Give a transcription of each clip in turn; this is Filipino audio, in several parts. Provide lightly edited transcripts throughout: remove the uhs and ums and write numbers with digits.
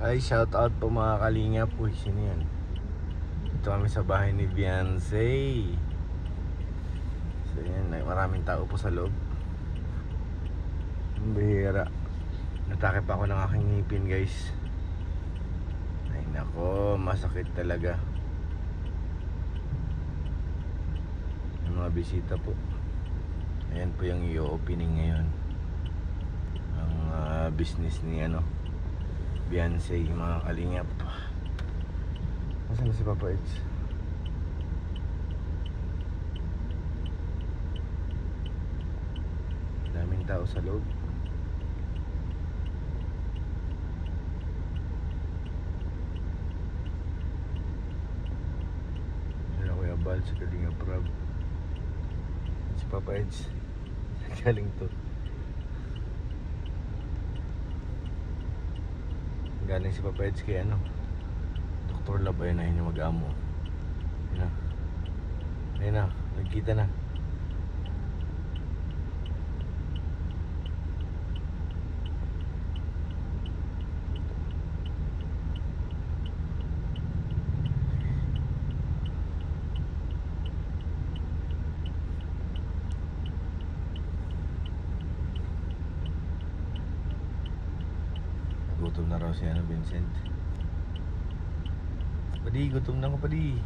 Ay, shout out po mga kalingap. Uy, sino yan? Ito kami sa bahay ni Beyonce. So yan, maraming tao po sa loob. Ang bihira. Natakip ako ng aking ngipin, guys. Ay nako, masakit talaga. Yung mga bisita po. Ayan po yung i-opening ngayon. Ang business ni Beyonce, mga kalingap. Nasaan na si Papa Eds? Daming tao sa loob. Yan ako yung bal sa Kalinga Prab. Si Papa Eds. Galing to. Galing si Papa Eds kay Dr. Lab. Ayun na, yun yung mag-amo. Ayun na. Ayun na, nagkita na. Gutom na raw si Vincent. Padi, gutom na ko padi.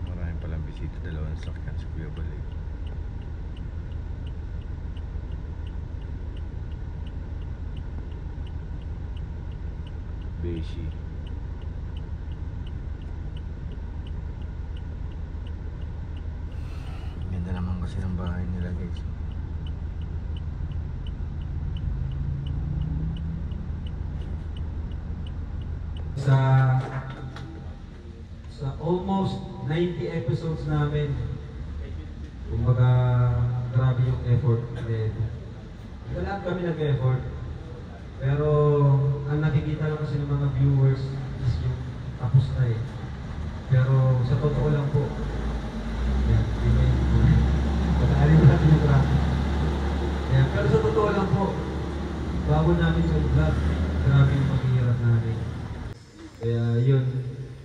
Maraming palang bisita, dalawang sakyan sa Kuya Balik. Beshi. Ganda naman kasi ng bahay nila, guys. Sa almost 90 episodes namin, kumbaga grabe yung effort. Lahat kami nag-effort. Pero ang nakikita lang kasi ng mga viewers is yung tapos na eh. Pero sa totoo lang po, pataalin natin yung graphic. Pero sa totoo lang po, bago namin sa vlog, grabe yung paghihirap namin. Kaya yun,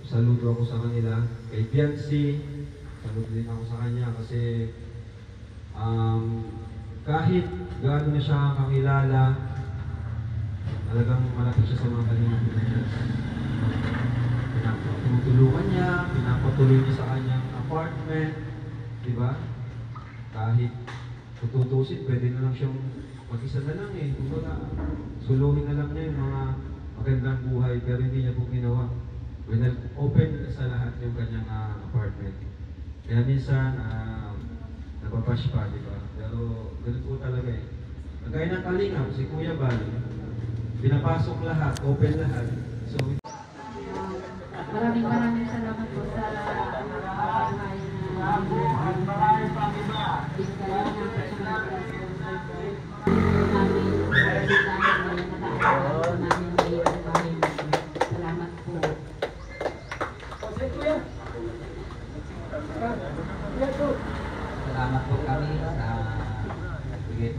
saludo ako sa kanila. Kay Beyonce, saludo din ako sa kanya kasi kahit gaano na siya kakilala, talagang malapit siya sa mga kalingap niya. Pinatulungan niya, pinapatuloy niya sa kanyang apartment, di ba? Kahit tututusin, pwede na lang siyang mag-isa na lang eh. Kumbaga, suluhin na lang niya yung mga magandang buhay, pero hindi niya po ginawa. Open sa lahat yung kanyang apartment. Kaya minsan, nababash pa, di ba? Pero ganun po talaga eh. Kagaya ng kalingap, si Kuya Bal, pinapasok lahat, open lahat. So, maraming salamat po sa pagkahay na salamat po. Salamat po kami sa bigay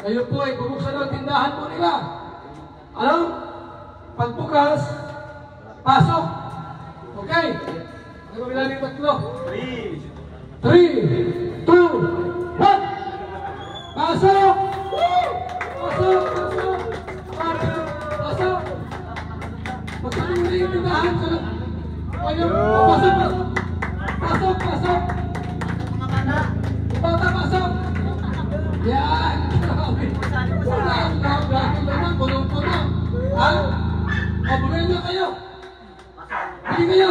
kayo po ay bubuksan ang tindahan po nila. Ano? Pagbukas, pasok. Okay? Ano ba bilang tatlo? 3, 2, 1. Pasok! Pasok! Pasok! Pasok! Magkano na yung tindahan? Pasok! Pasok! Pasok! Bata, pasok! Yan! Wala ang laging naman, puno-puno. Ha? O, bumili na kayo. Bili kayo.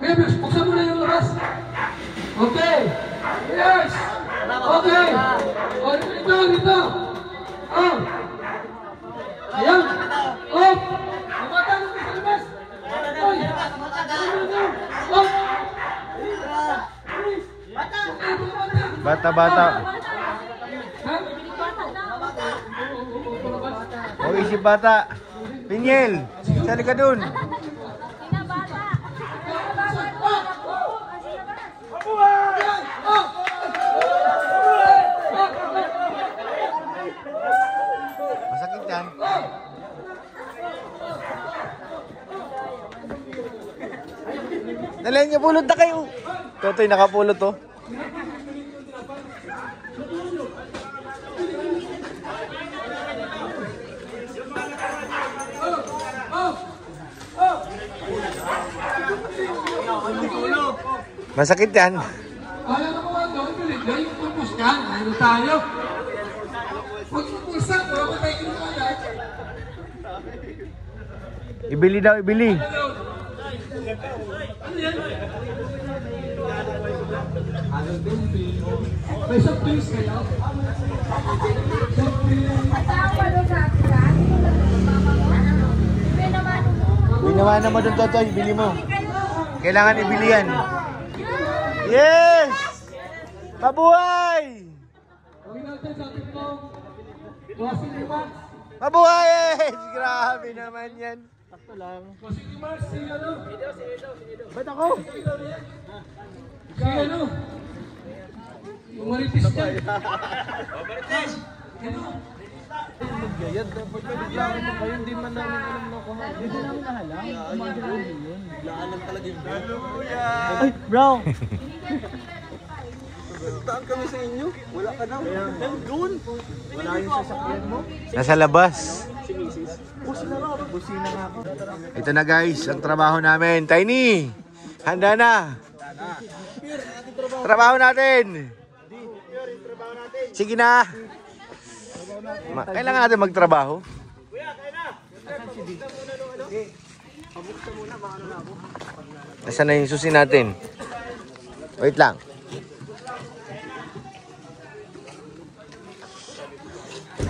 Kaya, buksan mo na yung labas. Okay. Yes! Okay! O, dito, dito. Oh! Bata-bata. Ha? O, isip bata. Pinyel, sali ka dun. Masakit yan. Dalayan niyo, pulot na kayo. Totoy, nakapulot to. Masakit yan. Alam mo ano, yung purpose yan, ano tayo? Huwag mo pulsa, huwag mo tayo kinuha. Ibili daw, ibili. May soft drinks kayo? Soft drinks. Binawanan mo dun, Totoy, ibili mo. Kailangan ibili yan. Yes! Mabuhay! Huwag natin sa ating pong Bossing Remarks. Mabuhay! Yes! Grabe naman yan. Sakto lang. Bossing Remarks, si ano? Ba't ako? Si ano? Yung maritis dyan. Maritis! Ano? Gayad, dapat nagreklamo mo kayo. Hindi man namin alam na kuha. Hindi namin nahalang. Umagaan yun. Laanan talaga yung Hallelujah! Ay, bro! Saan kami sa inyo? Wala ka na. Doon. Wala yung sasakyan mo. Nasa labas. Si Mrs. Busina nga ako. Ito na guys, ang trabaho namin. Tiny! Handa na. Trabaho natin. Sige na. Kailangan natin magtrabaho. Nasaan na yung susi natin? Wait lang.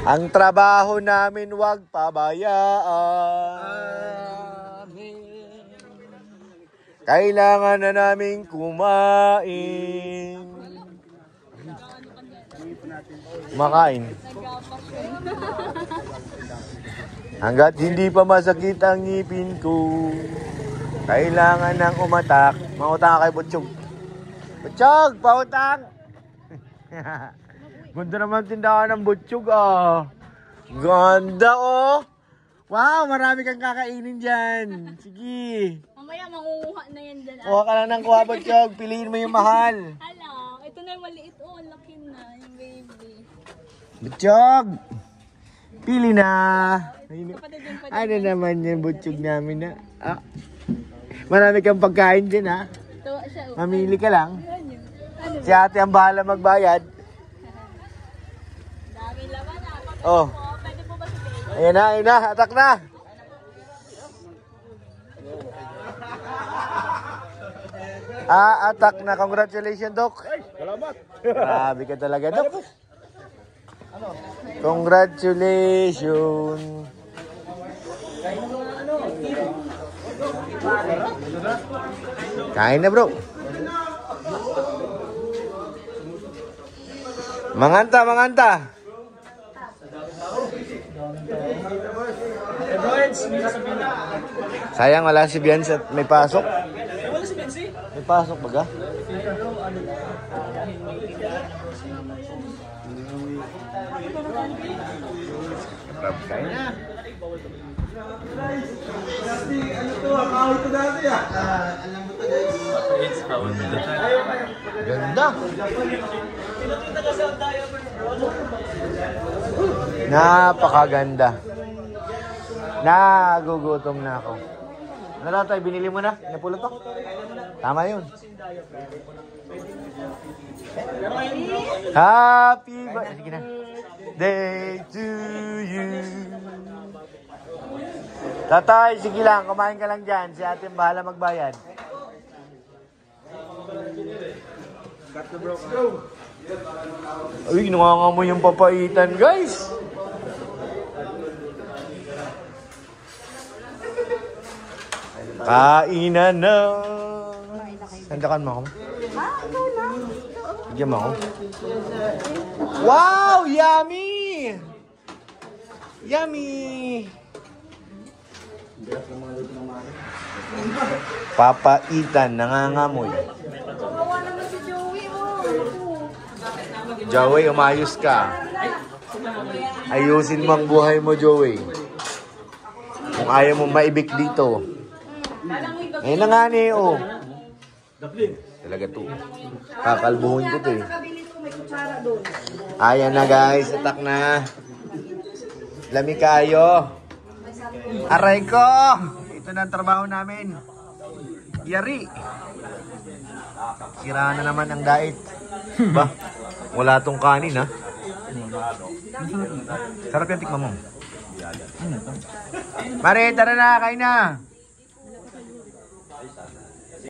Ang trabaho namin wag pabayaan. Kailangan na namin kumain. Kumakain. Hanggat hindi pa masakit ang ngipin ko, kailangan nang umatak. Mautang kay Butchog. Butchog, pautang! Ganda naman tindahan ng Butchog ah. Ganda oh! Wow, marami kang kakainin dyan. Sige. Mamaya mangunguha na yan dyan. Kuha ka lang ng kuha, Butchog. Piliin mo yung mahal. Hala, ito na yung maliit. Oh, laki na yung baby. Butchog! Pili na! Kapatid yung pwede. Ano naman yung Butchog namin na? Ah, marami kang pagkain dyan ha. Tuwa siya. Oh. Mamili ka lang. Ano yun? Ano? Si ate ang bahala magbayad. Dami laman ah. Oh. Pwede po ba si baby? Ayan na. Atak na. Atak na. Congratulations, Doc. Salamat. Grabe ka talaga, Doc. Congratulations. Kain na, bro. Manganta. Sayang wala si Bians at may pasok. May pasok baga? Kain na. Ganda. Napakaganda. Nagugutom na ako. Ano na tayo? Binili mo na? Napulot to? Tama yun. Happy birthday. Sige na. Day to you. Tatay, sige lang. Kumain ka lang dyan. Si ate bahala magbayad. Uy, nangangamoy yung papaitan, guys. Kainan na. Sandakan mo ako. Bigyan mo ako. Wow! Yummy! Yummy! Papaitan, nangangamoy. Kawawa naman si Joey, oh. Joey, umayos ka. Ayusin mo ang buhay mo, Joey. Kung ayaw mo maibik dito. Ngayon na nga ni, oh. Talaga to. Kakalbuhin ko to eh. Ayan na guys, atak na. Lami kayo. Aray ko! Ito na ang trabaho namin. Yari. Sira na naman ang diet. Ba? Wala tong kanin ha. Sarap yung tikman mo. Mare, tara na, kain na.